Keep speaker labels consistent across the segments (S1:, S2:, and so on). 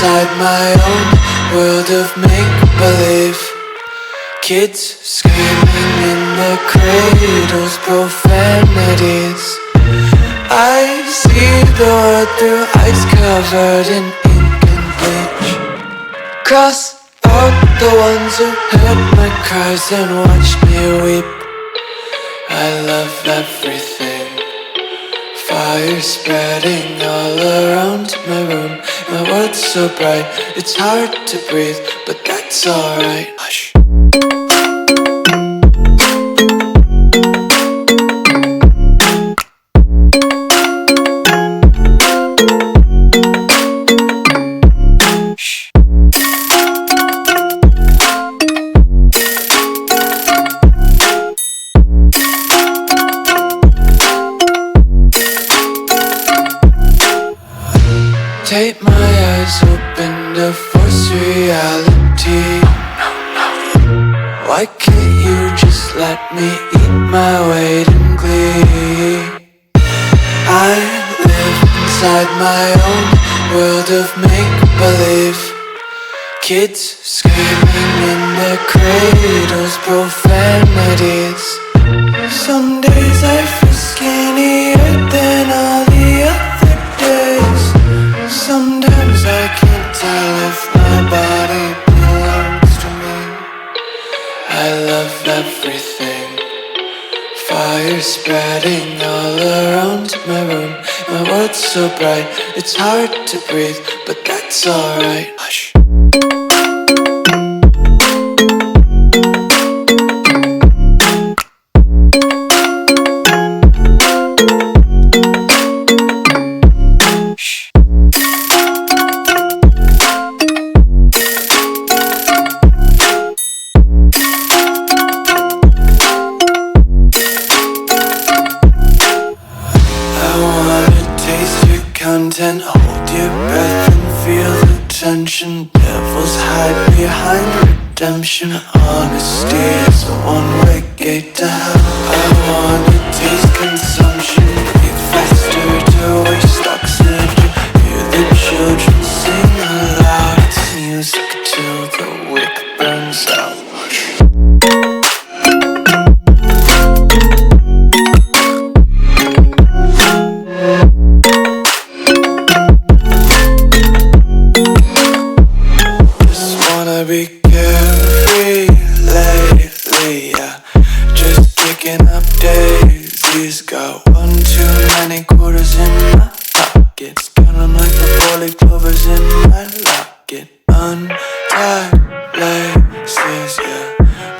S1: inside my own world of make-believe. Kids screaming in their cradles, profanities. I see the world through ice covered in ink and bleach. Cross out the ones who heard my cries and watched me weep. I love everything. Fire spreading all around my room. My world's so bright, it's hard to breathe, but that's alright. Hush. Tape my eyes open to force reality. Why can't you just let me eat my weight in glee? I live inside my own world of make-believe. Kids screaming in their cradles, profanities. Some days I feel skinnier than all the other days. Sometimes I can't tell if my body belongs to me. I love everything. Fire spreading all around my room. My world's so bright, it's hard to breathe, but that's alright. Hush. Content, hold your breath and feel the tension. Devils hide behind redemption. Honesty is a one-way gate to hell. I wanna taste consumption. Breathe faster to waste oxygen. Hear the children sing aloud. It's music till the wick burns out. Be carefree lately, yeah. Just picking up daisies. Got one too many quarters in my pockets. Count 'em like the 4-leaf clovers in my locket. Untied laces, yeah.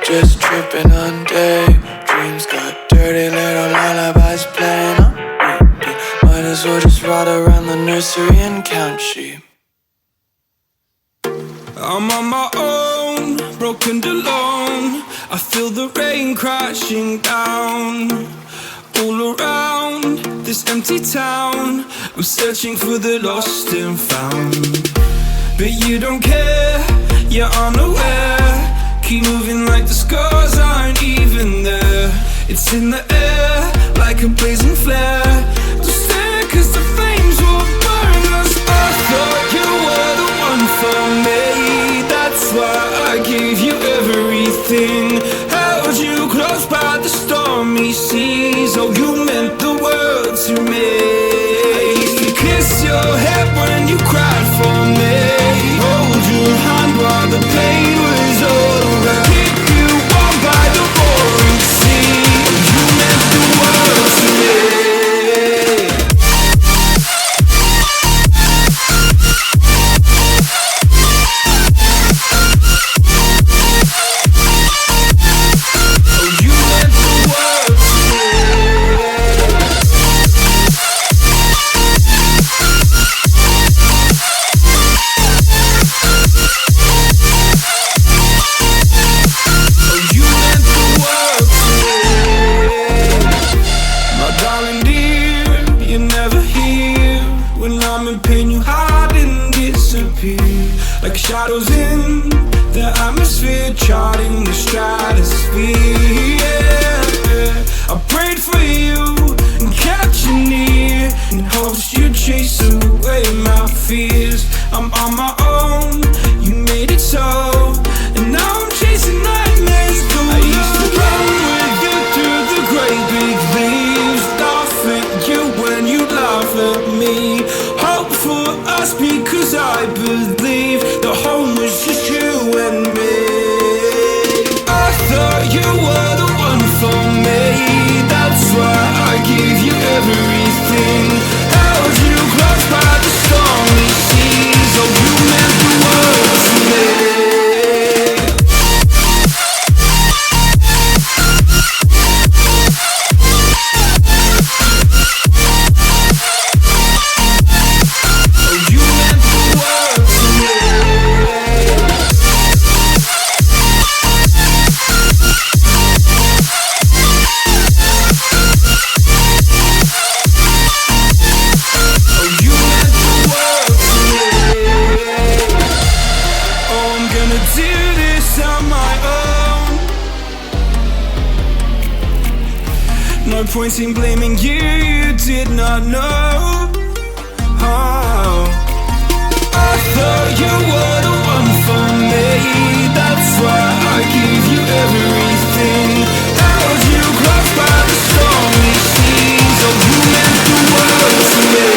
S1: Just tripping on daydreams. Got dirty little lullabies playing on repeat. Might as well just ride around the nursery and count sheep.
S2: I'm on my own, broken and alone. I feel the rain crashing down all around this empty town. I'm searching for the lost and found, but you don't care, you're unaware. Keep moving like the scars aren't even there. It's in the air like a blazing flare. Don't stare 'cause the flames will burn us. I thought you were the one for me. That's why I gave you everything. Held you close by the stormy seas. Oh, you meant the world to me. I used to kiss your head when you cried for me. Hold your hand while the pain was over. Keep you warm by the roaring sea. Oh, you meant the world to me. this on my own. No point in blaming you, you did not know. Oh, I thought you were the one for me. That's why I give you everything. Held you close by the stormy seas. Oh, you meant the world to me.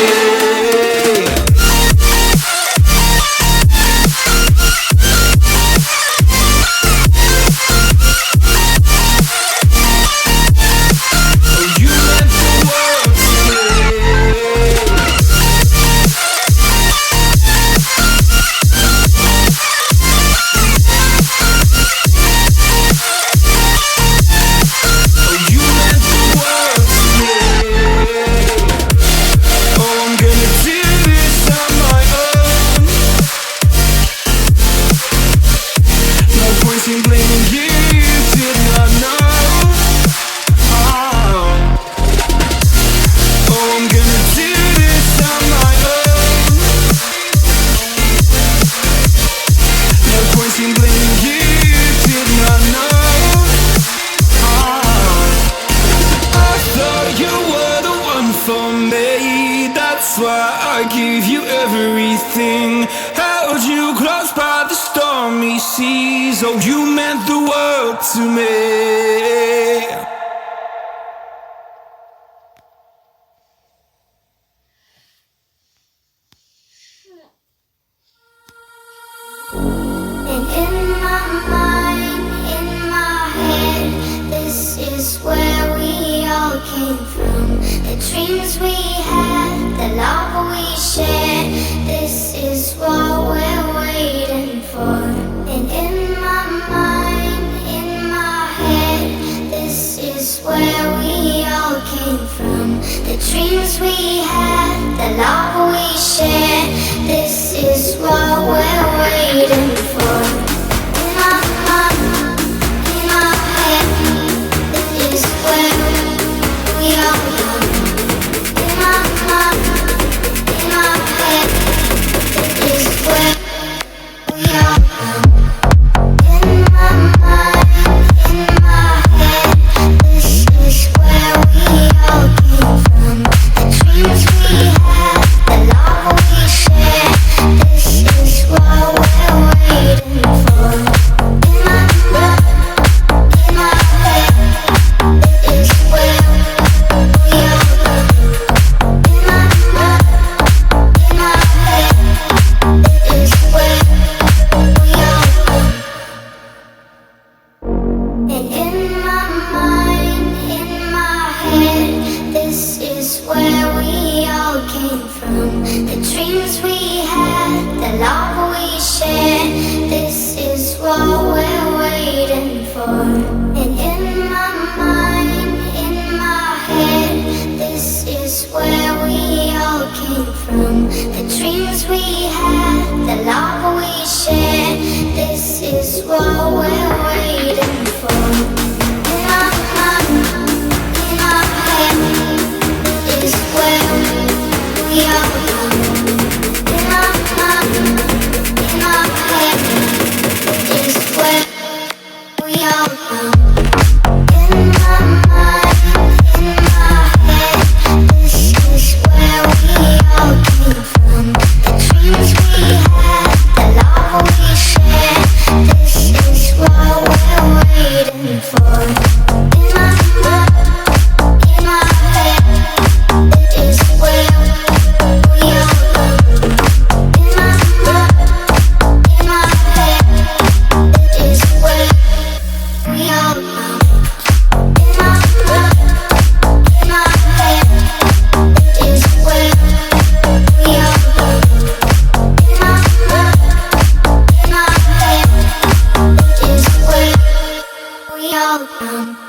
S2: Oh, you meant the world to me.
S3: And in my mind, in my head, this is where we all came from. The dreams we had, the love we shared, this is what we're waiting for. And in my mind, in my head, this is where we all came from. The dreams we had, the love we shared, this is what we're waiting for. In my mind, in my head, this is where we all come. In my mind, in my head, this is where we all come. In my mind, in my head, this is where we all came from. The dreams we had, the love we shared, this is what we're waiting for. In my mind, in my head, this is where we all come. In my mind, in my head, this is where we all come. And in my mind, in my head, this is where we all came from. The dreams we had, the love we shared, this is what we're waiting for. And in my mind, in my head, this is where we all came from. The dreams we had, the love we shared, this is what we're waiting for. In my mind, in my head, this is where we all come. In my mind, in my head, this is where we all come. In my mind, in my head, this is where we all came from. The dreams we had, the love we shared, this is what we're waiting for. In my mind, in my head, this is where we all come. In my mind, in my head, this is where we all come. In my mind, in my head, this is where we all come. In my mind, in my head, this is where we all come.